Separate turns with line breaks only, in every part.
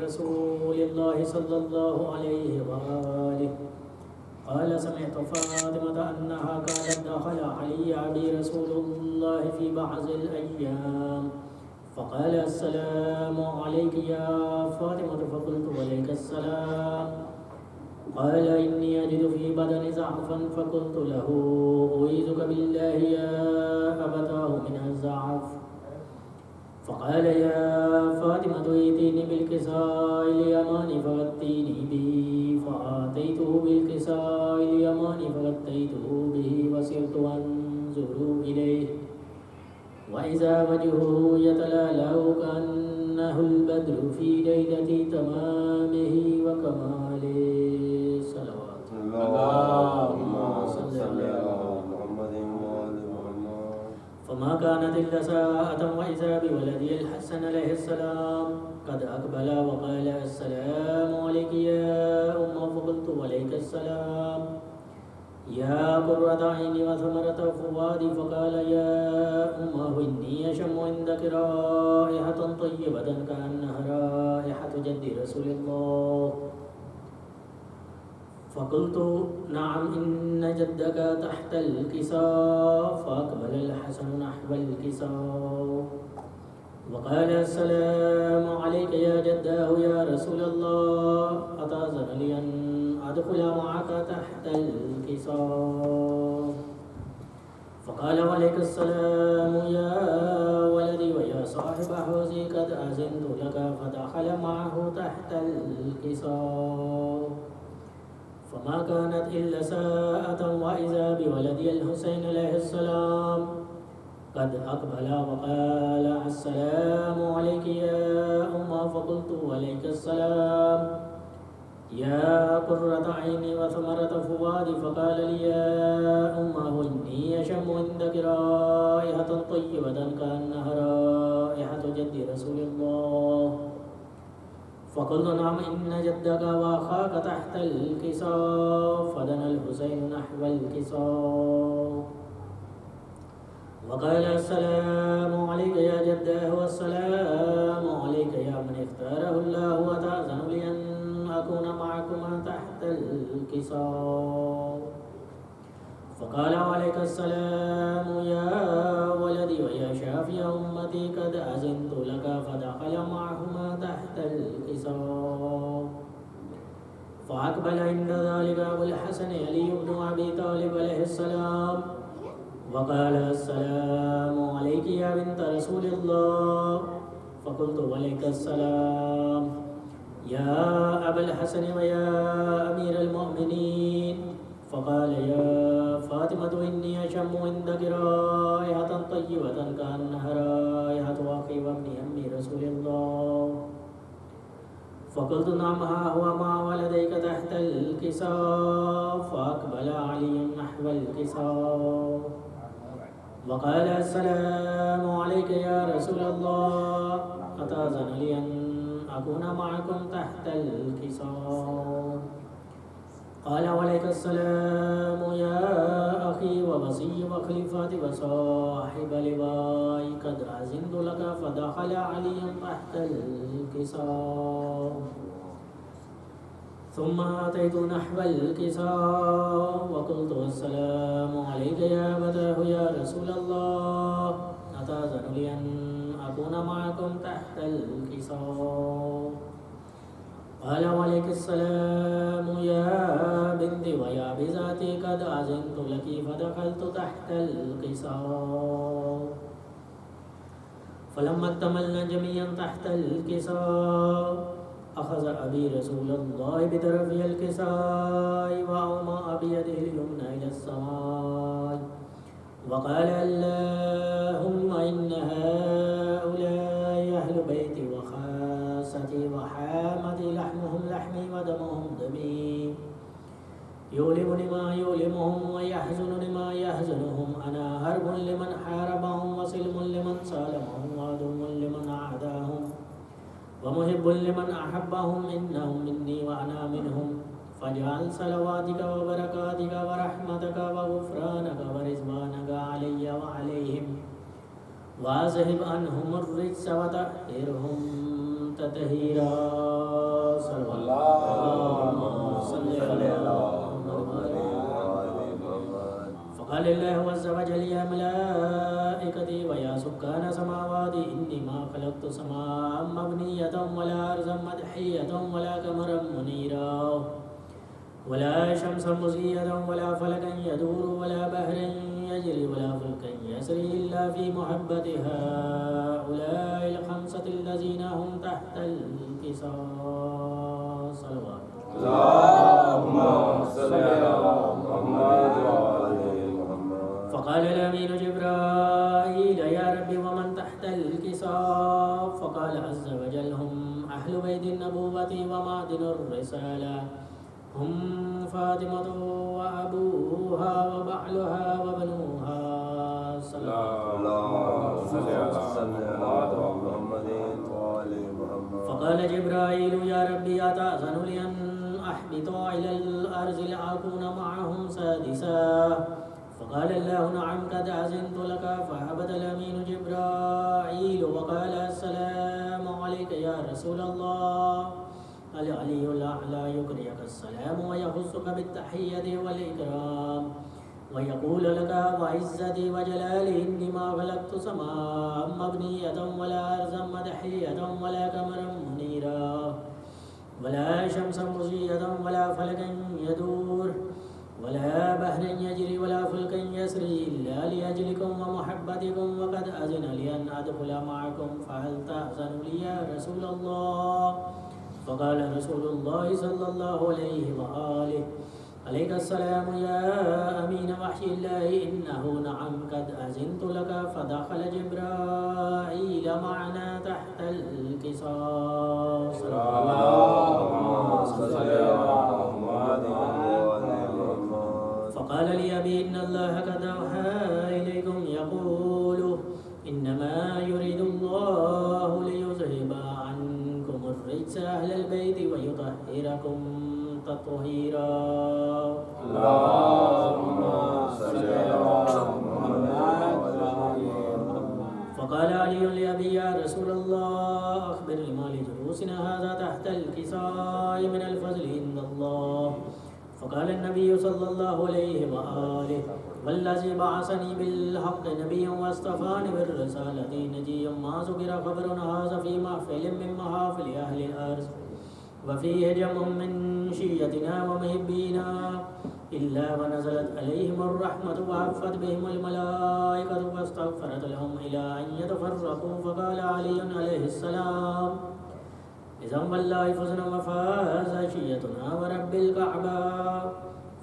رسول الله صلى الله عليه وآله قال سمعت فاطمة أنها قالت دخل علي أبي رسول الله في بعض الأيام فقال السلام عليك يا فاطمة فقلت وعليك السلام قال إني أجد في بدني ضعفا فقلت له أعيذك بالله يا أبتاه من الضعف فقال يا فاطمة ائتيني بالكساء اليماني فغطيني به فآتيته بالكساء اليماني فغطيته به وصرت أنظر إليه وإذا وجهه يتلألأ كأنه البدر في ليلة تمامه وكماله صلوات
اللهم صل على محمد وآل محمد.
فما كانت إلا ساعة وإذا بولدي الحسن عليه السلام قد أقبل وقال السلام عليك يا أم فقلت وعليك السلام يا قرة عيني وثمرة فؤادي فقال يا أمه إني أشم عندك رائحة طيبة كأنها رائحة جد رسول الله فقلت نعم إن جدك تحت الكساء فأقبل الحسن نحو الكساء وقال السلام عليك يا جداه يا رسول الله أتأذن لي أن أدخل معك تحت الكساء فقال وعليك السلام يا ولدي ويا صاحب حوزي قد أذنت لك فدخل معه تحت الكساء فما كانت إلا ساعة وإذا بولدي الحسين عليه السلام قد أقبل وقال السلام عليك يا أم فقلت وعليك السلام يا قرة عيني وثمرة فؤادي فقال لي يا أمه إني أشم عندك رائحة طيبة كأنها رائحة جد رسول الله فقلت نعم إن جدك وأخاك تحت الكساء فدنا الحسين نحو الكساء وقال السلام عليك يا جداه والسلام عليك يا من اختاره الله وتأذن لي أن أكون معكما تحت الكساء فقال وعليك السلام يا ولدي ويا شافي أمتي قد أذنت لك فدخل معهما تحت الكساء فأقبل عند ذلك أبو الحسن علي بن أبي طالب عليه السلام وقال السلام عليك يا بنت رسول الله فقلت وعليك السلام يا أبا الحسن ويا أمير المؤمنين فقال يا فاطمة إني أشم عندك رائحة طيبة كأنها رائحة أخي وابن أم رسول الله فقلت نعم ها هو مع ولديك تحت الكساء فأقبل علي نحو الكساء وقال السلام عليك يا رسول الله أتأذن لي أن أكون معكم تحت الكساء قال وعليك السلام يا أخي ووصي وخليفة وصاحب لواء قد أذنت لك فدخل علي تحت الكساء ثم أتيت نحو الكساء وقلت السلام عليك يا أبتاه يا رسول الله أتأذن لي أن أكون معكم تحت الكساء قال وعليك السلام يا بنتي ويا بذاتي قد أذنت لك فدخلت تحت الكساء فلما اكتملنا جميعا تحت الكساء أخذ أبي رسول الله بطرفي الكساء وأومأ بيده اليمنى إلى السماء وقال اللهم إن هؤلاء أهل بيتي وخاصتي وحامتي لحمهم لحمي ودمهم دمي يؤلمني ما يؤلمهم ويحزنني ما يحزنهم أنا هرب لمن حاربهم وسلم لمن سالمهم وعدو لمن عاداهم ومحب لمن أحبهم إنهم مني وأنا منهم فاجعل صلواتك وبركاتك ورحمتك وغفرانك ورضوانك علي وعليهم وأذهب عنهم الرجس وطهرهم تطهيرا صلى اللهم صل على محمد. فقال الله عز وجل يا ملائكتي ويا سكان سماواتي إني ما خلقت سماء مبنية ولا أرضا مدحية ولا قمرا منيرا ولا شمسا مزيدا ولا فلكا يدور ولا بحرا يجري ولا فلكا يسري إلا في محبة هؤلاء الخمسة الذين هم تحت القصاص. صلوات
اللهم صل على محمد وعلى محمد.
فقال الأمين جبرائيل يا ربي ومن تحت الكساف؟ فقال عز وجل هم أهل بيت النبوة ومعدن الرسالة، هم فاطمة وأبوها وبعلها وبنوها.
اللهم صل على محمد وعلى محمد.
فقال جبرائيل يا ربي أتأذن لي أن أحبط إلى الأرض لأكون معهم سادسا؟ فقال الله نعم قد أذنت لك. فهبط الأمين جبرائيل وقال السلام عليك يا رسول الله. العلي الأعلى يقرئك السلام ويخصك بالتحية والإكرام ويقول لك وعزتي وجلالي إني ما خلقت سماء مبنية ولا أرضا مدحية ولا قمرا منيرا ولا شمسا مضيئة ولا فلكا يدور ولا بحرا يجري ولا فلكا يسري إلا لأجلكم ومحبتكم وقد أذن لي أن أدخل معكم فهل تأذن لي يا رسول الله؟ فقال رسول الله صلى الله عليه وآله عليك السلام يا أمين وحي الله إنه نعم قد أذنت لك. فدخل جبرائيل معنا تحت القصاص.
اللهم صل على محمد وعلى محمد.
فقال لي أبي إن الله قد أوحى إليكم يقول إنما يريد الله ليذهب عنكم الرجس أهل البيت ويطهركم تطهيرا.
اللهم صل على محمد وعلى محمد.
فقال علي لأبي يا رسول الله أخبرني ما لجلوسنا هذا تحت الكساء من الفضل عند الله. فقال النبي صلى الله عليه وآله والذي بعثني بالحق نبيا واصطفاني بالرسالة نجيا ما ذكر خبر هذا في محفل من محافل أهل الأرض وفيه جمع من شيعتنا ومحبينا إلا ونزلت عليهم الرحمة وعفت بهم الملائكة واستغفرت لهم إلى أن يتفرقوا. فقال علي عليه السلام إذا والله فزنا وفاز شيعتنا ورب الكعبة.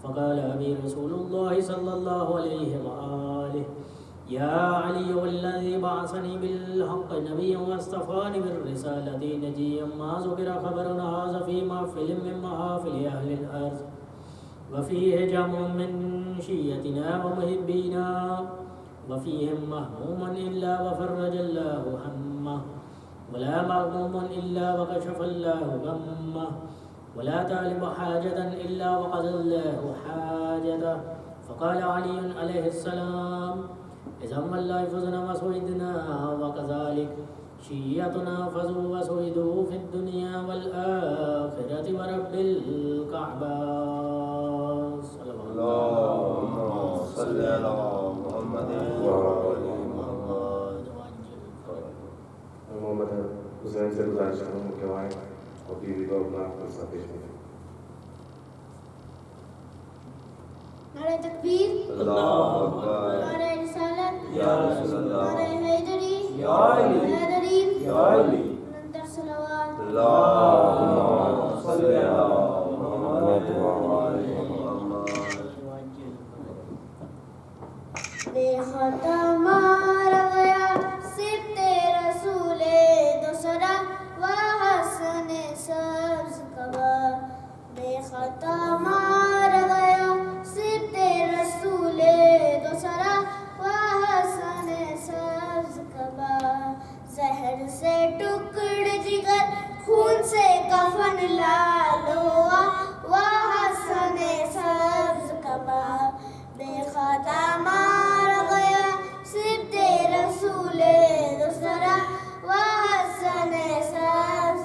فقال أبي رسول الله صلى الله عليه وآله يا علي والذي بعثني بالحق نبيا واصطفاني بالرسالة نجيا ما ذكر خبر هذا في محفل من محافل أهل الأرض وفيه جمع من شيعتنا ومحبينا وفيهم مهموم إلا وفرج الله همه ولا مغموم إلا وكشف الله غمه ولا طالب حاجة إلا وقضى الله حاجته. فقال علي عليه السلام إذا والله فزنا وسعدنا وكذلك شيعتنا فزوا وسعدوا في الدنيا والآخرة ورب الكعبة.
اللهم صل على محمد وعلى محمد.
محمد حسین سے گزارش کروں کہ آئیں اور بیوی کو اپنا قصہ پیش کریں.
نعرہ تکبیر،
اللہ اکبر.
نعرہ رسالت،
یا رسول اللہ.
نعرہ حیدری،
یا علی.
حیدری،
یا علی.
ننتر صلوات.
اللهم صل على محمد وعلى محمد.
بے خطا مار گیا سبت رسول دوسرا و حسن سبز کبا. بے خطا مار گیا سبت رسول دوسرا و حسن سبز کبا. زہر سے ٹکڑ جگر خون سے کفن لال ہوا و حسن سبز کبا. بے خطا مار گیا سبت رسول دوسرا و حسن سبز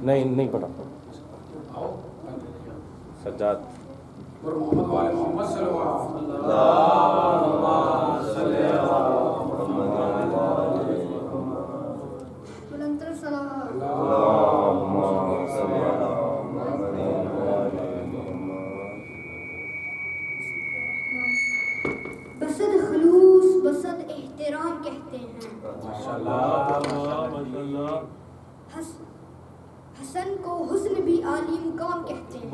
نہیں پڑھا سجاد
اور محمد والے محمد صلی اللہ
بلندر صلوات بسد خلوص بسد احترام کہتے ہیں حسن کو حسن بھی عالی مقام کہتے ہیں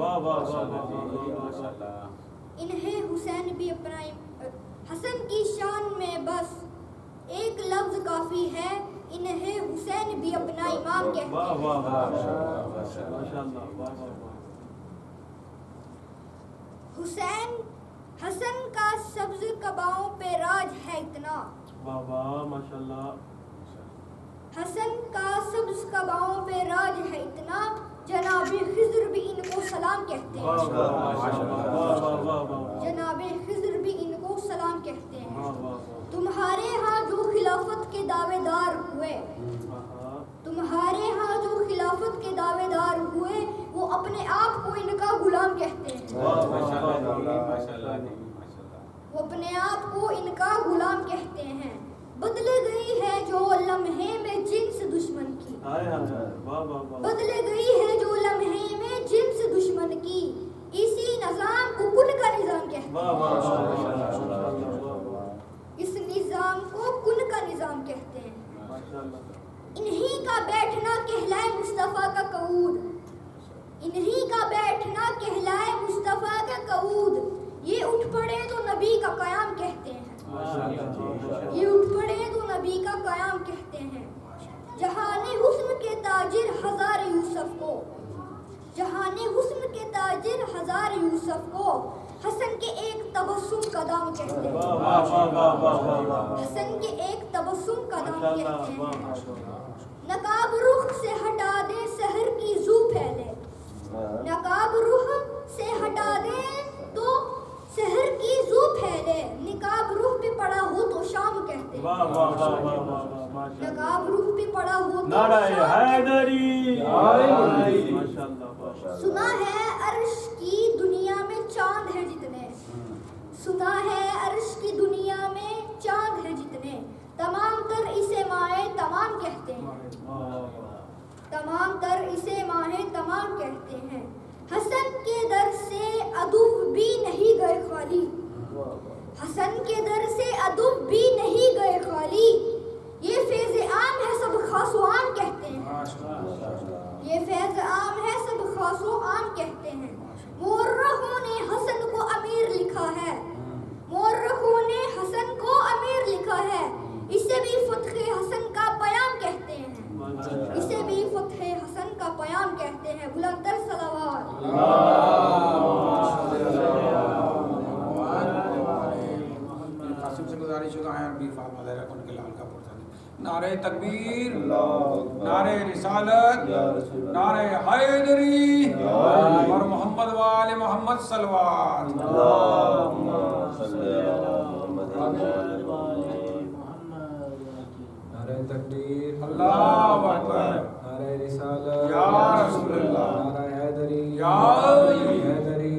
انہیں حسین بھی اپنا حسن کی شان میں بس ایک لفظ کافی ہے انہیں حسین بھی اپنا امام کہتے ہیں حسن کا سبز قباؤں پہ راج ہے اتنا حسن کا سبز قباؤں پہ راج ہے اتنا جناب خضر بھی ان کو سلام کہتے ہیں جناب خضر بھی ان کو سلام کہتے ہیں تمہارے ہاں جو خلافت کے دعوے دار ہوئے تمہارے ہاں جو خلافت کے دعوے دار ہوئے وہ اپنے آپ کو ان کا غلام کہتے ہیں وہ اپنے آپ کو ان کا غلام کہتے ہیں بدل گئی ہے جو لمحے میں جنس دشمن کی بدل گئی ہے جو لمحے میں جنس دشمن کی اسی نظام کو کن کا نظام کہتے ہیں اس نظام کو کن کا نظام کہتے ہیں انہی کا بیٹھنا کہلائے مصطفیٰ کا قعود انہی کا بیٹھنا کہلائے مصطفیٰ کا قعود یہ اٹھ پڑے تو نبی کا قیام کہتے ہیں یہ اٹھ پڑے تو نبی کا قیام کہتے ہیں جہان حسن کے تاجر ہزار یوسف کو جہان حسن کے تاجر ہزار یوسف کو حسن کے ایک تبسم کا دام کہتے ہیں حسن کے ایک تبسم کا دام کہتے ہیں نقاب رخ سے ہٹا دے سحر کی زو پھیلے نقاب رخ سے ہٹا دے تو سحر کی زو پھیلے نقاب روح پہ پڑا ہو تو شام کہتے ہیں نقاب روح پہ پڑا ہو تو سنا ہے عرش کی دنیا میں چاند ہے جتنے سنا ہے عرش کی دنیا میں چاند ہے جتنے تمام تر اسے ماہ تمام کہتے ہیں تمام تر اسے ماہ تمام کہتے ہیں حسن کے در سے ادب بھی نہیں گئے خالی حسن کے در سے ادب بھی نہیں گئے خالی یہ فیض عام ہے سب خاص و عام کہتے ہیں یہ فیض عام ہے سب خاص و عام کہتے ہیں مورخوں نے حسن کو امیر لکھا ہے مورخوں نے حسن کو امیر لکھا ہے اسے بھی فتح حسن کا پیام کہتے ہیں اسے بھی فتح حسن کا پیام کہتے ہیں بلندر صلوات
قاسم سے گزارش ہوگا ہیں عربی فاطمہ زہرا کو ان کے لال کا پرسہ نعرہ تکبیر نعرہ رسالت نعرہ حیدری اور محمد وآل محمد صلوات
اللہم صلی علی
نعرہ تکبیر
اللہ اکبر
نعرہ رسالت
یا رسول اللہ
نعرہ حیدری
یا
حیدری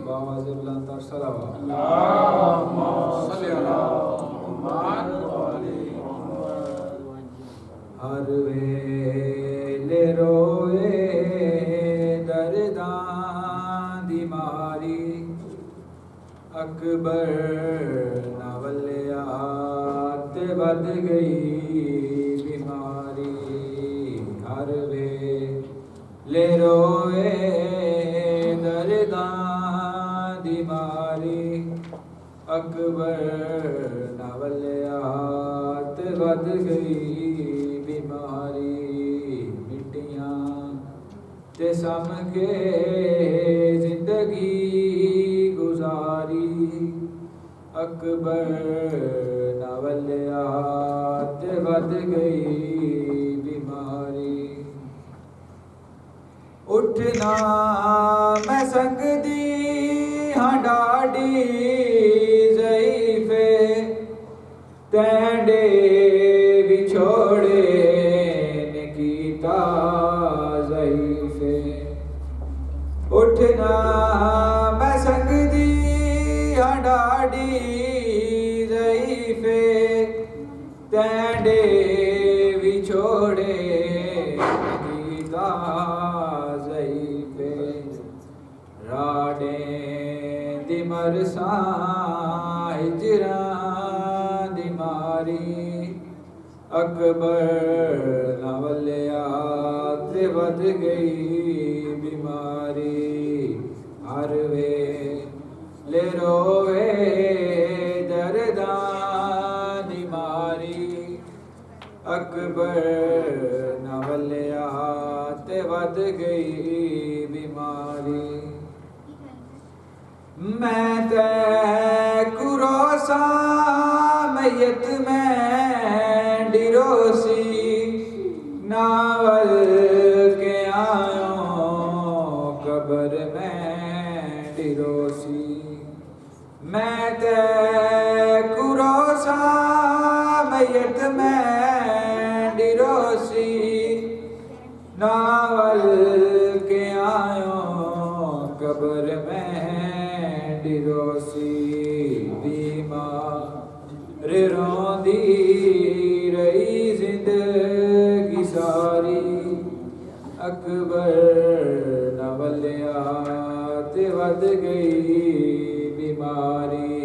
باواز بلندر صلوات
اللہم صلی علی محمد
ہر ویلے روئے درداں دی ماری اکبر ناولیات بد گئی بیماری ہر ویلے روئے درداں دی ماری اکبر ناولیات بد گئی بیماری مٹیاں تے سم کے زندگی گزاری اکبر ناولیات بد گئی بیماری اٹھنا میں سکدی ہاں ڈاڈی ضعیفے تینڈے بچھوڑے نے کیتا تینڈے وچھوڑے گیتا ضعیف راڈیں دی مرساں ہجراں دی ماری اکبر ناولیات تے ود گئی بیماری ہر ویلے روے درداں دی ماری اکبر ناولیات تے ود گئی بیماری میں تے کروساں میت میں ڈیروسی ناول کے آیوں قبر میں ڈیروسی میں تے کروساں میت میں ڈیروسی ناول کے آیوں قبر میں ڈیروسی بیمار روندی رہی زندگی ساری اکبر ناولیات ود گئی بیماری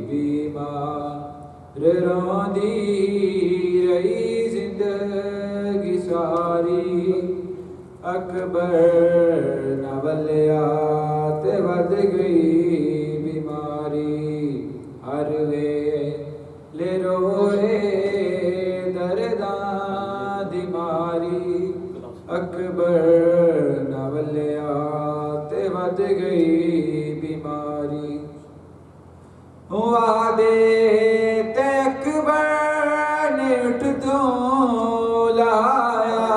بیمار روندی رہی زندگی ساری اکبر ناولیات ود گئی بیماری ہر ویلے روئے درداں دی ماری اکبر ناولیات ود گئی بیماری وعدے تے اکبر نے اٹھ تو لایا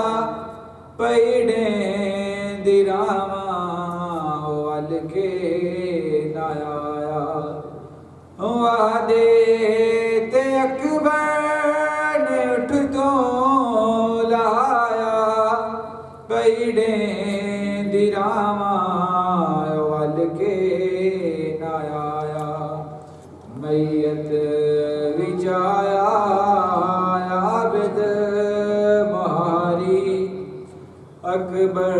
پیڑیں دی راواں وال کے نہ آیا وعدے تے اکبر نے اٹھ تو لایا پیڑیں دی راواں وال کے نہ آیا میت وچ آیا عابد مہاری اکبر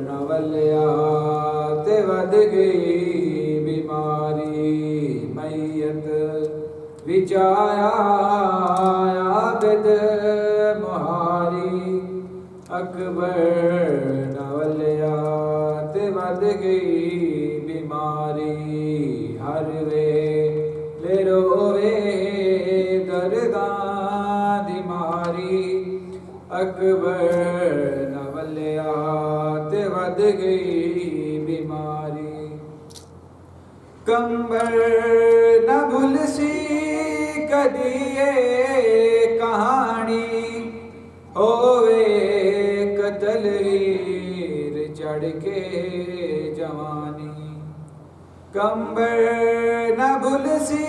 ناولیات ود گئی بیماری میت وچ آیا عابد مہاری اکبر ناولیات ود گئی بیماری ہر ویلے روے درداں دی ماری اکبر ناولیات ود گئی بیماری کمبر نہ بھلسی کدی یہ کہانی ہووے قتل ہیر چڑھ کے جوانی کمبر نہ بھلسی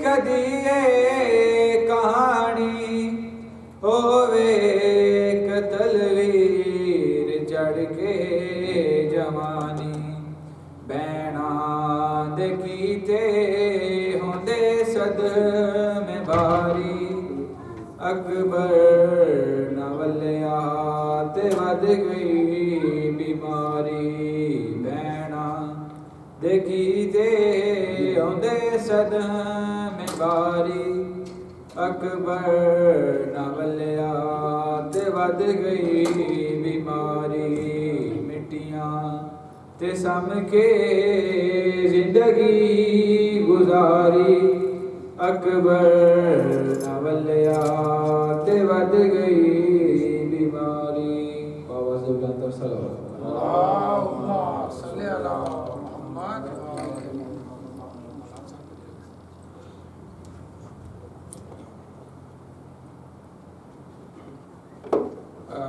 کدی یہ کہانی ہووے قتل ہیر چڑھ کے جوانی بیناں دے کیتے ہوندے صدمے بھاری اکبر ناولیات ود گئی بیماری بیناں دے کیتے ہوندے صدمے بھاری اکبر ناولیات ود گئی بیماری مٹیاں تے سم کے زندگی گزاری اکبر ناولیات ود گئی بیماری بابا زبلان صلی
اللہم صلی علی محمد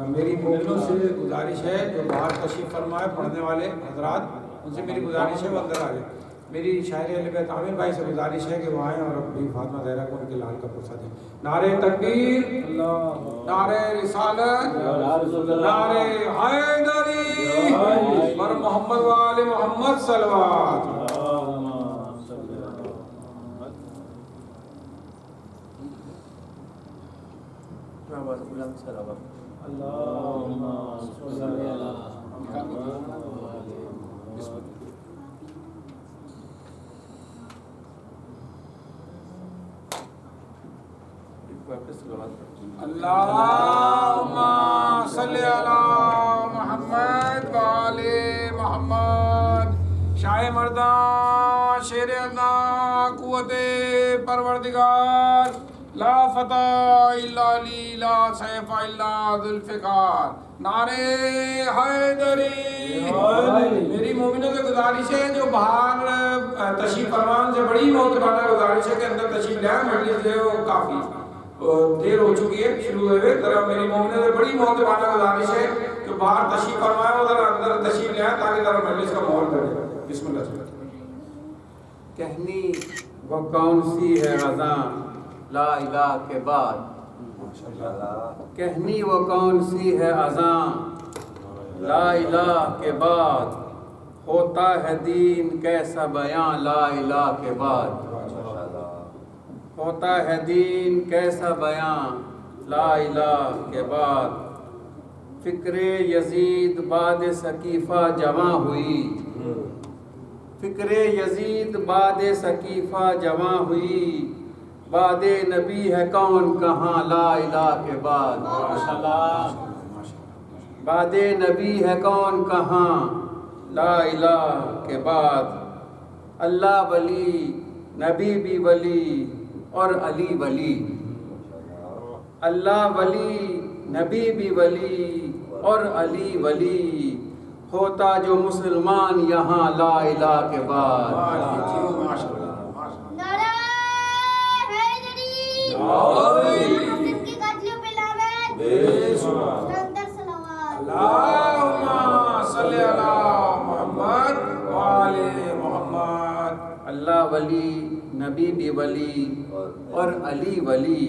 میری مومنوں سے گزارش ہے جو باہر تشریف فرمائے پڑھنے والے حضرات ان سے میری گزارش ہے وہ اندر آ جائیں میری شاعر اہل بیت عامر بھائی سے گزارش ہے کہ وہ آئیں اور اپنی فاطمہ زہرا کو ان کے لال کا پرسہ دیں نعرہ تکبیر نعرہ رسالت نعرہ حیدری بر محمد وآل محمد صلوات اللہم صلی علی محمد و آل محمد. شاہ مردان شیر اردان قوت پروردگار لا فتح الا علی لا سیف الا ذوالفقار. نعرہ حیدری. میری مومنوں سے گزارش ہے جو باہر تشریف فرمان سے بڑی محترمانہ گزارش ہے کہ اندر تشریف لائیں. مجلس جو ہے وہ کافی دیر ہو چکی ہے شروع ہوئے. ذرا میری مومنوں سے بڑی محترمانہ گزارش ہے کہ باہر تشریف فرمائیں اور ذرا اندر تشریف لائیں تاکہ ذرا مجلس کا ماحول بنے. بسم اللہ.
کہنی وہ کون سی ہے غزاں لا الہ کے بعد. کہنی وہ کون سی ہے اذاں لا الہ کے بعد. ہوتا ہے دین کیسا بیاں لا الہ کے بعد. ہوتا ہے دین کیسا بیاں لا الہ کے بعد. فکر یزید بعد ثقیفہ جمع ہوئی. فکر یزید بعد ثقیفہ جمع ہوئی. بعد نبی ہے کون کہاں لا الہ کے بعد. بعد نبی ہے کون کہاں لا الہ کے بعد. اللہ ولی نبی بھی ولی اور علی ولی. اللہ ولی نبی بھی ولی اور علی ولی. ہوتا جو مسلمان یہاں لا الہ کے بعد.
نعرہ حیدری. حسن کے قاتلوں پہ لعنت. اندر صلوات.
اللہم صلی علی محمد و آل محمد.
اللہ ولی نبی بھی ولی اور علی ولی.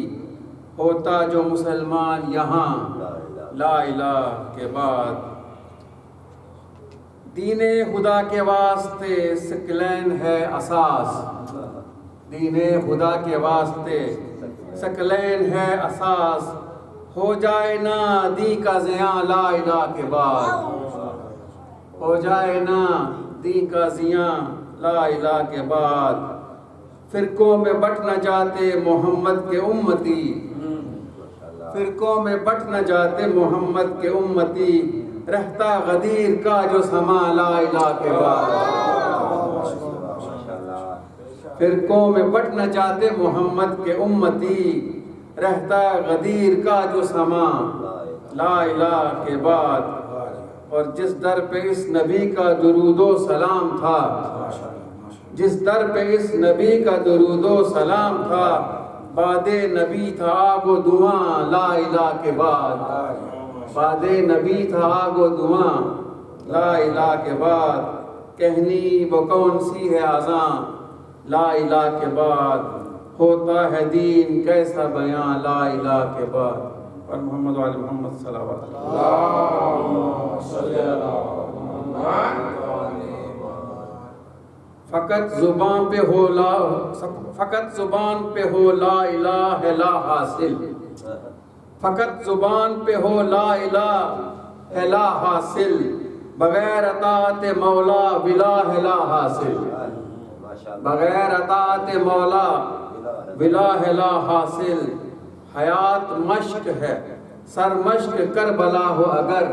ہوتا جو مسلمان یہاں لا الہ کے بعد. دین خدا کے واسطے سکلین ہے اساس. دین خدا کے واسطے سکلین ہے اساس. ہو جائے نا دی کا زیاں لا الہ کے بعد. ہو جائے نا دی کا زیاں لا الہ کے بعد. فرقوں میں بٹ نہ جاتے محمد کے امتی. فرقوں میں بٹ نہ جاتے محمد کے امتی. رہتا غدیر کا جو سما لا الہ کے بعد. فرقوں میں بٹ نہ جاتے محمد کے امتی. رہتا غدیر کا جو سما لا الہ کے بعد. اور جس در پہ اس نبی کا درود و سلام تھا. جس در پہ اس نبی کا درود و سلام تھا. بعد نبی تھا آگ و دھواں لا الہ کے بعد. بعد نبی تھا آگ و دھواں لا الہ کے بعد. کہنی وہ کون سی ہے اذاں لا الہ کے بعد. ہوتا ہے دین کیسا بیاں لا الہ کے بعد. اور محمد وعلی محمد صلوات. فقط زبان پہ ہو لا فقط زبان پہ ہو لا الہ لا حاصل. فقط زبان پہ ہو لا الہ لا حاصل. بغیر اطاعت مولا بلا لا حاصل. بغیر اطاعت مولا بلا لا حاصل. حیات مشق ہے سر مشق کربلا ہو اگر.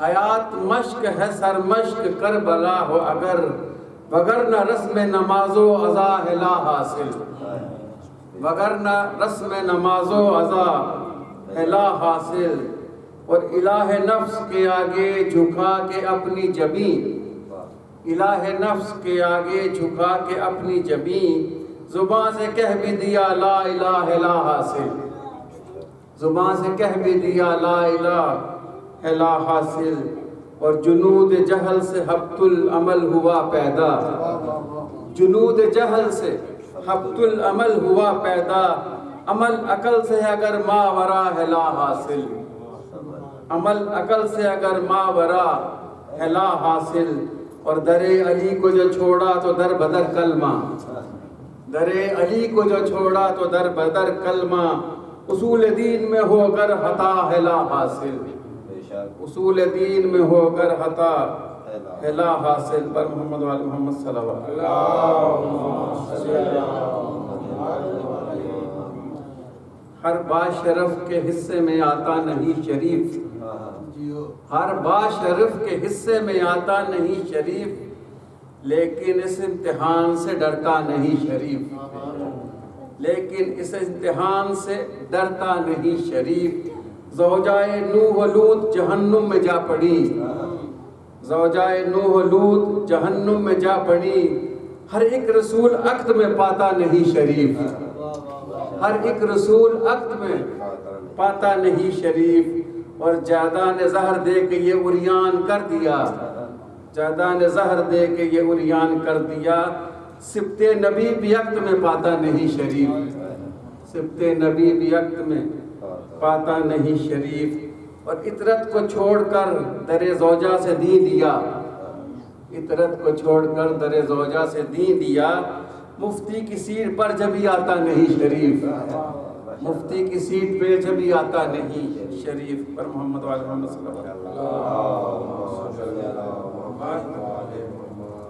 حیات مشق ہے سر مشق کربلا ہو اگر. وگرنہ رسم نماز و عزا ہے لا حاصل. وگرنہ رسم نماز و عزا ہے لا حاصل. اور الہ نفس کے آگے جھکا کے اپنی جبیں. الہ نفس کے آگے جھکا کے اپنی جبیں. زبان سے کہہ بھی دیا لا الہ لا حاصل. زبان سے کہہ بھی دیا لا الہ لا حاصل. اور جنود جہل سے حبت العمل ہوا پیدا. جنود جہل سے حبت العمل ہوا پیدا. عمل عقل سے اگر ماورا ہے لا حاصل. عمل عقل سے اگر ماورا ہے لا حاصل. اور در علی کو جو چھوڑا تو در بدر کلمہ. در علی کو جو چھوڑا تو در بدر کلمہ. اصول دین میں ہو گر خطا ہے لا حاصل، اصول دین میں ہو گر خطا ہے لا حاصل۔ پر محمد وآل محمد صلی اللہ علیہ ہر باشرف کے حصے میں آتا نہیں شریف، ہر باشرف کے حصے میں آتا نہیں شریف، لیکن اس امتحان سے ڈرتا نہیں شریف، لیکن اس امتحان سے ڈرتا نہیں شریف۔ زوجائے نوح و لوط جہنم میں جا پڑی، زوجائے نوح و لوط جہنم میں جا پڑی، ہر ایک رسول عقد میں پاتا نہیں شریف، ہر ایک رسول عقد میں پاتا نہیں شریف۔ اور جادہ نے زہر دے کے یہ عریان کر دیا، جادہ نے زہر دے کے یہ عریان کر دیا، سبت نبی بھی عقد میں پاتا نہیں شریف، سبت نبی بھی عقد میں پاتا نہیں شریف۔ اور عطرت کو چھوڑ کر در زوجہ سے دین دیا، عطرت کو چھوڑ کر در زوجہ سے دین دیا، مفتی کی سیٹ پر جبھی آتا نہیں شریف، مفتی کی سیٹ پہ جبھی آتا نہیں شریف۔ پر محمد وآل محمد صلی اللہ علیہ وسلم۔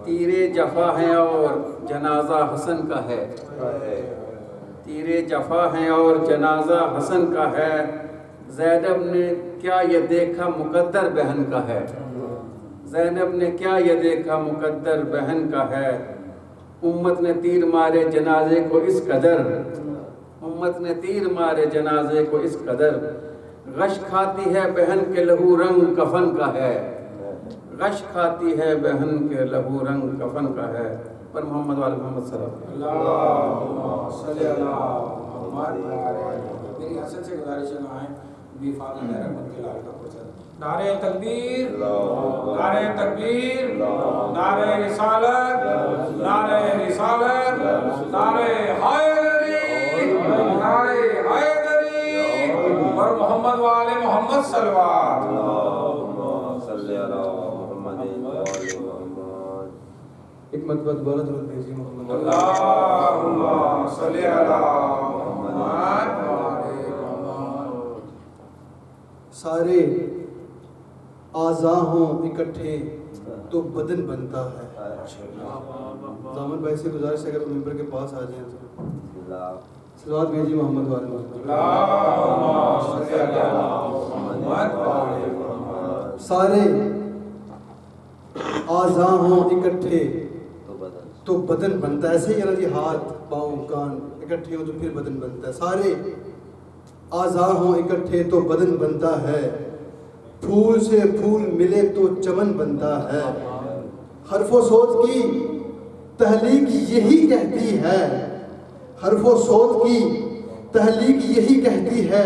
تیرے جفا ہیں اور جنازہ حسن کا ہے، تیرے جفا ہیں اور جنازہ حسن کا ہے، زینب نے کیا یہ دیکھا مقدر بہن کا ہے، زینب نے کیا یہ دیکھا مقدر بہن کا ہے، امت نے تیر مارے جنازے کو اس قدر، امت نے تیر مارے جنازے کو اس قدر، غش کھاتی ہے بہن کے لہو رنگ کفن کا ہے، غش کھاتی ہے بہن کے لہو رنگ کفن کا ہے۔ پر محمد وآل محمد صلی اللہ
صلی اللہ علیہ۔ میری حسن سے گزارش ہے آئیں بی فاضل رحمت کے لال کا پرچہ۔ نعرہ تکبیر، نعرہ تکبیر، نعرہ رسالت، نعرہ رسالت، نعرہ حیدری، نعرہ حیدری، اور محمد وآل محمد صلوات۔
صلی اللہ محمد
ایک مرتبہ دوبارہ درود بھیجیے محمد
اللہم صلی اللہ محمد۔
سارے اعضاء ہوں اکٹھے تو بدن بنتا ہے۔ زامن بھائی سے گزارش ہے اگر ممبر کے پاس آ جائیں تو صلوات بھیجیے محمد وآل محمد۔
اللہم صلی اللہ محمد۔
سارے اعضاء ہوں اکٹھے تو بدن بنتا ہے، ایسے ہی نا جی ہاتھ پاؤں کان اکٹھے ہوں تو پھر بدن بنتا ہے، سارے اعضاء ہوں اکٹھے تو بدن بنتا ہے، پھول سے پھول ملے تو چمن بنتا ہے، حرف و صوت کی تحلیق یہی کہتی ہے، حرف و صوت کی تحلیق یہی کہتی ہے،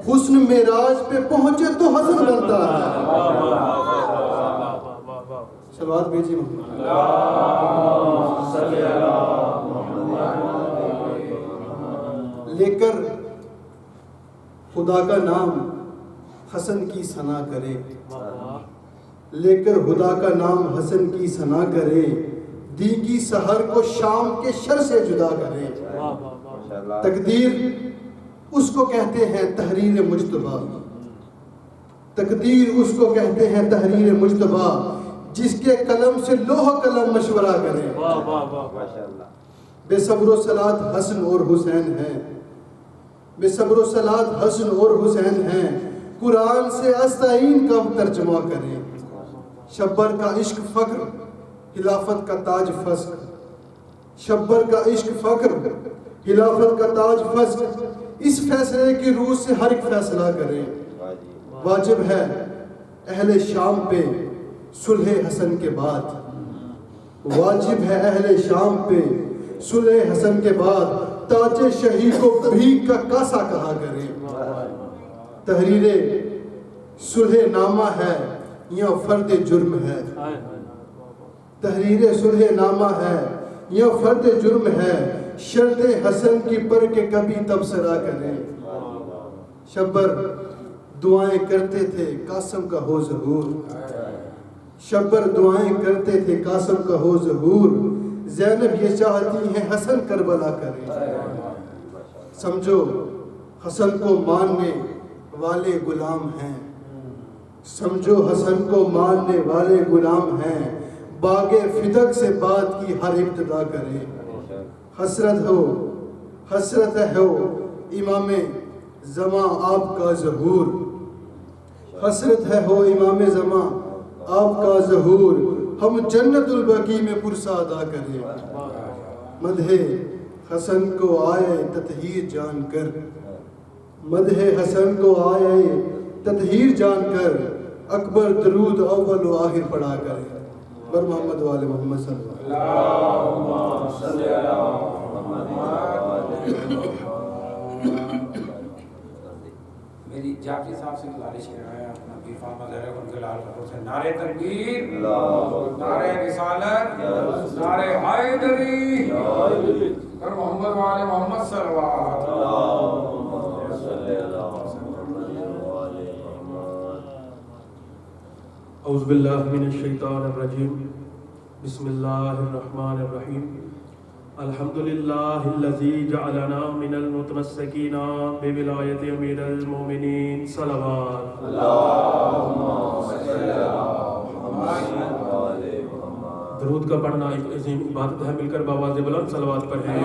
حسن معراج پہ پہنچے تو حسن بنتا ہے۔ صلوات بھیجیے محمد۔ لے کر خدا کا نام حسن کی ثنا کرے، لے کر خدا کا نام حسن کی ثنا کرے، دی کی سحر کو شام کے شر سے جدا کرے۔ تقدیر اس کو کہتے ہیں تحریر مجتبیٰ، تقدیر اس کو کہتے ہیں تحریر مجتبیٰ، جس کے قلم سے لوح قلم مشورہ کرے۔ بے صبر و صلات حسن اور حسین ہیں، بے صبر و صلات حسن اور حسین ہیں، قرآن سے استعین کا ترجمہ کریں۔ شبر کا عشق فخر خلافت کا تاج فسق، شبر کا عشق فخر خلافت کا تاج فسق، اس فیصلے کی روح سے ہر ایک فیصلہ کریں۔ واجب ہے اہل شام پہ صلح حسن کے بعد، واجب ہے اہل شام پہ صلح حسن کے بعد، تاج شہی کو بھیگ کا کاسا کہا کریں۔ تحریر صلح نامہ ہے یا فرد جرم ہے، تحریر صلح نامہ ہے یا فرد جرم ہے، شرط حسن کی پر کے کبھی تبصرہ کریں۔ شبر دعائیں کرتے تھے قاسم کا ہو ظہور، شبر دعائیں کرتے تھے قاسم کا ہو ظہور، زینب یہ چاہتی ہیں حسن کربلا کریں۔ سمجھو حسن کو ماننے والے غلام ہیں، سمجھو حسن کو ماننے والے غلام ہیں، باغ فدق سے بات کی ہر ابتدا کریں۔ حسرت ہو امام زماں آپ کا ظہور، حسرت ہے ہو امام زماں آپ کا ظہور، ہم جنت البقیع میں پرسہ ادا کریں۔ مدح حسن کو آئے تطہیر جان کر، مدح حسن کو آئے تطہیر جان کر، اکبر درود اول و آخر پڑھا کریں۔ بر محمد وآل محمد صلی اللہ علیہ
میری جعفری صاحب سے گزارش ہے اپنا بھی فاطمہ زہرا ان کے لال قبر سے نعرہ تکبیر، نعرہ رسالت، نعرہ حیدری اور محمد وآل محمد صلوات۔
اعوذ باللہ من الشیطان الرجیم، بسم اللہ الرحمن الرحیم، الحمدللہ الذی جعلنا من المتمسکین بولایت امیر المومنین صلوات۔ درود کا پڑھنا ایک عظیم عبادت ہے، مل کر بآواز بلند صلوات پڑھیں۔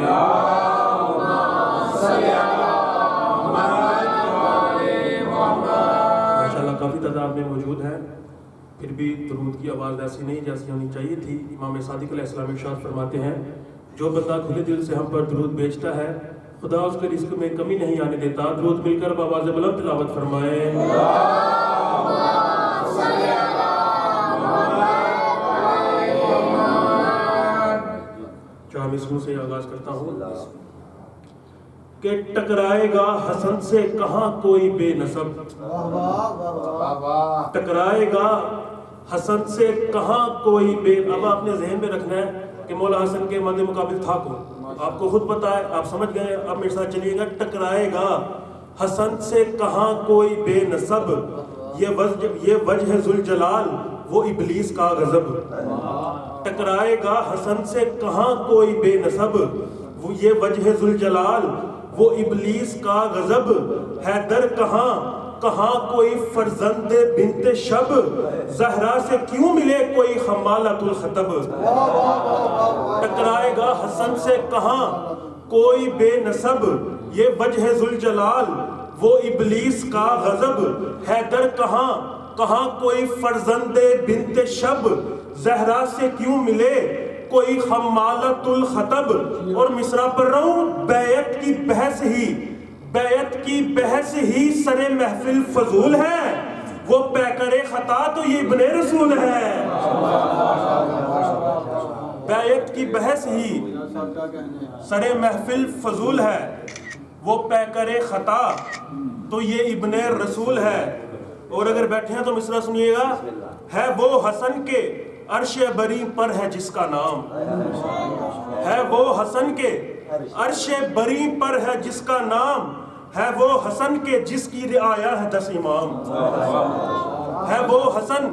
ماشاءاللہ کافی تعداد میں موجود ہیں، پھر بھی درود کی آواز ایسی نہیں جیسی ہونی چاہیے تھی۔ امام صادق علیہ السلام ارشاد فرماتے ہیں، جو بندہ کھلے دل سے ہم پر درود بیچتا ہے، خدا اس کے رزق میں کمی نہیں آنے دیتا۔ درود مل کر بآواز بلند تلاوت فرمائیں۔ چار مصرعوں سے آغاز کرتا ہوں کہ ٹکرائے گا حسن سے کہاں کوئی بے نسب، ٹکرائے گا حسن سے کہاں کوئی بے، اب آپ نے ذہن میں رکھنا ہے کہ مولا حسن کے مد مقابل تھا کون، آپ کو خود پتا ہے، آپ سمجھ گئے، اب میرے ساتھ چلیے گا۔ ٹکرائے گا حسن سے کہاں کوئی بے نسب، یہ وجہ ذوالجلال وہ ابلیس کا غضب، ٹکرائے گا حسن سے کہاں کوئی بے نسب، وہ یہ وجہ ذوالجلال وہ ابلیس کا غضب، حیدر کہاں کوئی فرزند بنت شب، زہرا سے کیوں ملے کوئی خمالۃ الخطب، ٹکرائے گا حسن سے کہاں کوئی بے نسب، یہ وجہ ذوالجلال وہ ابلیس کا غضب، حیدر کہاں کوئی فرزند بنت شب، زہرا سے کیوں ملے کوئی خمالۃ الخطب۔ اور مصرع پڑھ رہا ہوں، بیعت کی بحث ہی سر محفل فضول ہے، وہ پیکر خطا تو یہ ابن رسول ہے۔ بیعت کی بحث ہی سر محفل فضول ہے، وہ پیکر خطا تو یہ ابن رسول ہے۔ اور اگر بیٹھے ہیں تو مصرع سنیے گا، ہے وہ حسن کے عرش بری پر ہے جس کا نام، ہے وہ حسن کے عرش بری پر ہے جس کا نام، ہے وہ حسن کے جس کی رعایا ہے 10 امام، ہے وہ حسن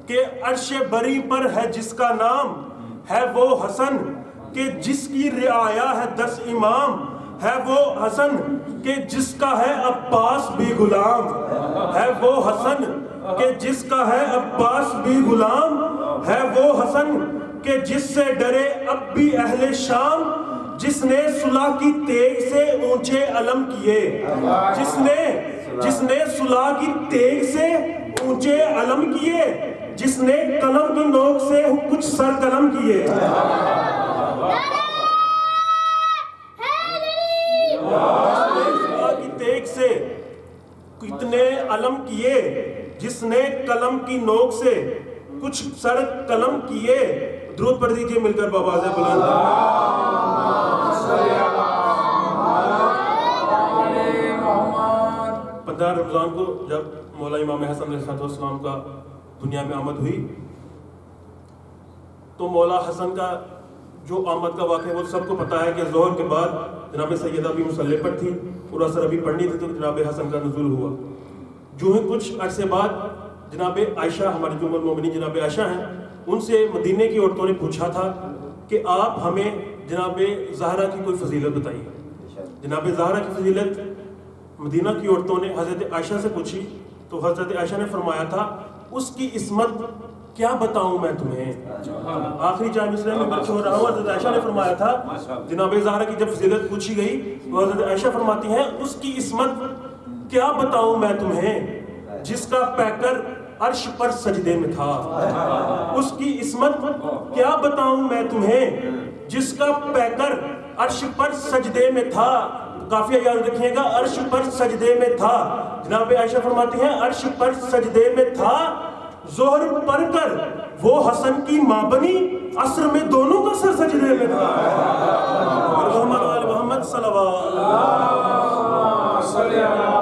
کے عرش بری پر ہے جس کا نام، ہے وہ حسن کے جس کی رعایا ہے 10 امام، ہے وہ حسن کہ جس کا ہے عباس بھی غلام، ہے وہ حسن کہ جس کا ہے عباس بھی غلام، ہے وہ حسن کہ جس سے ڈرے اب بھی اہل شام، جس نے صلح کی تیغ سے اونچے علم کیے، جس نے صلح کی تیغ سے اونچے علم کیے، جس نے قلم کی نوک سے کچھ سر قلم کیے، صلح کی تیغ سے کتنے علم کیے، جس نے قلم کی نوک سے کچھ سر قلم کیے۔ درود پڑھ دیجئے مل کر بآواز بلند۔ 15 رمضان کو جب مولا امام حسن علیہ السلام کا دنیا میں آمد ہوئی تو مولا حسن کا جو آمد کا واقعہ وہ سب کو پتا ہے کہ ظہر کے بعد جناب سیدہ بھی مصلی پر تھی اور اثر ابھی پڑھنی تھی تو جناب حسن کا نزول ہوا۔ جو ہی کچھ عرصے بعد جناب عائشہ، ہماری جو المومنین جناب عائشہ ہیں، ان سے مدینے کی عورتوں نے پوچھا تھا کہ آپ ہمیں جناب زہرا کی کوئی فضیلت بتائیے۔ جناب زہرا کی فضیلت مدینہ کی عورتوں نے حضرت عائشہ سے پوچھی تو حضرت عائشہ نے فرمایا تھا اس کی عصمت کیا بتاؤں میں تمہیں. آخری جامع اسلام میں بچ ہو رہا ہوں. حضرت عائشہ نے فرمایا تھا جناب زہرا کی جب فضیلت پوچھی گئی تو حضرت عائشہ فرماتی ہیں اس کی عصمت کیا بتاؤں میں تمہیں جس کا پیکر عرش پر سجدے میں تھا. اس کی عصمت کیا بتاؤں میں تمہیں جس کا پیکر عرش پر سجدے میں تھا. کافی یاد رکھیے گا, عرش پر سجدے میں تھا. جناب عائشہ فرماتی ہیں عرش پر سجدے میں تھا, ظہر پڑھ کر وہ حسن کی ماں بنی, عصر میں دونوں کا سر سجدے میں تھا. محمد وآل محمد صلوات
صلی اللہ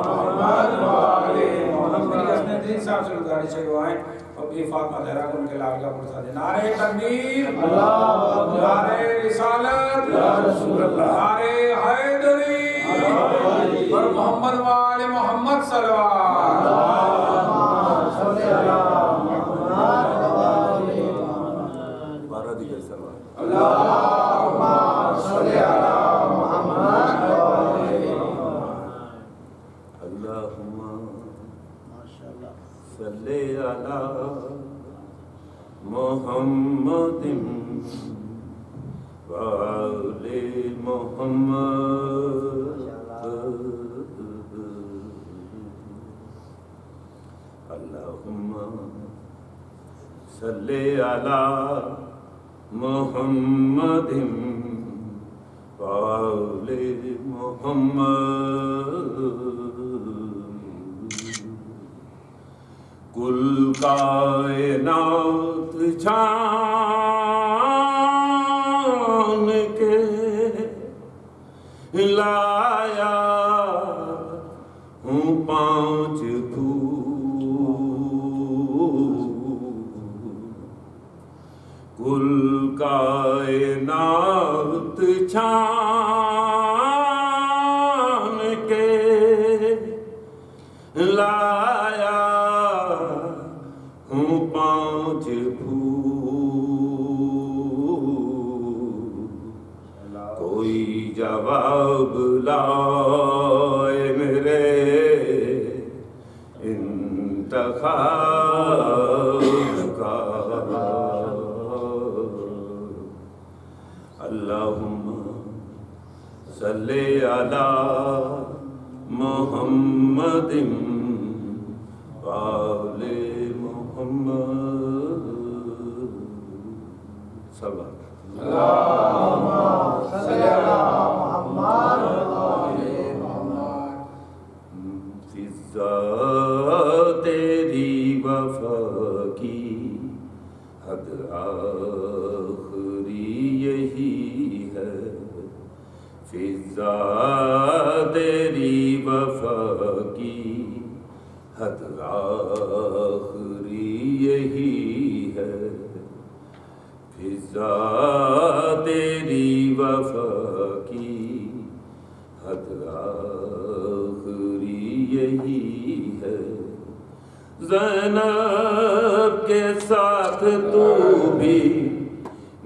محمد وآل محمد. اس نے دین صاحب سے گزارش ہے اور بی فاطمہ زہرا کو ان کے لال کا پرسا دے. نعرہ تکبیر, نعرہ رسالت, نعرہ حیدری اور محمد وآل محمد صلوات.
صلی علی محمد وآل محمد. اللہم صلی علی محمد وآل محمد. کل کائنات چھان کے لایا ہوں 5 پھول. کل کائنات چھان کے لایا 5 پھول. کوئی جواب لائے میرے انتخاب کا. اللہم صلی علی محمد وآل محمد.
اللہم صلی علی محمد وآل محمد.
فضا تیری وفا کی حد آخری یہی ہے. فضا تیری وفا کی حد آخری یہی ہے. فضا تیری وفا کی حد آخری یہی ہے. زینب کے ساتھ تو بھی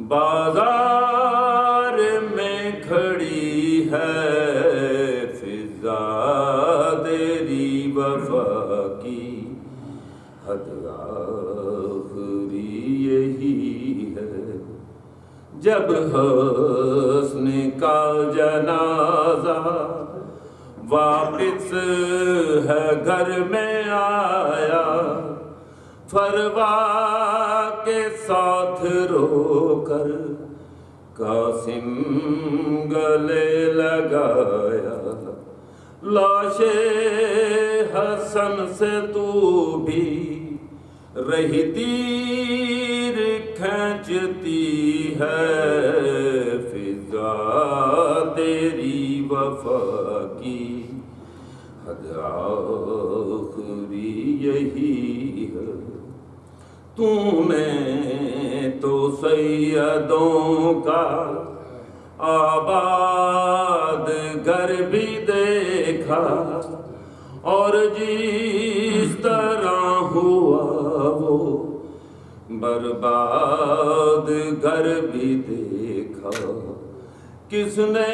بازار میں کھڑی ہے. فضا تیری وفا کی حد آخری یہی ہے. جب حسن کا جنازہ واپس ہے گھر میں آیا, فروا کے ساتھ رو کر قاسم گلے لگایا. لاش حسن سے تو بھی رہی تیر کھینچتی ہے. فضا تیری وفا کی حد آخری یہی ہے. تو نے تو سیدوں کا آباد گھر بھی دیکھا, اور جس طرح ہوا وہ برباد گھر بھی دیکھا. کس نے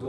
2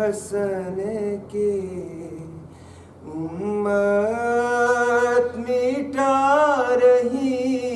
حسن کے امت مٹا رہی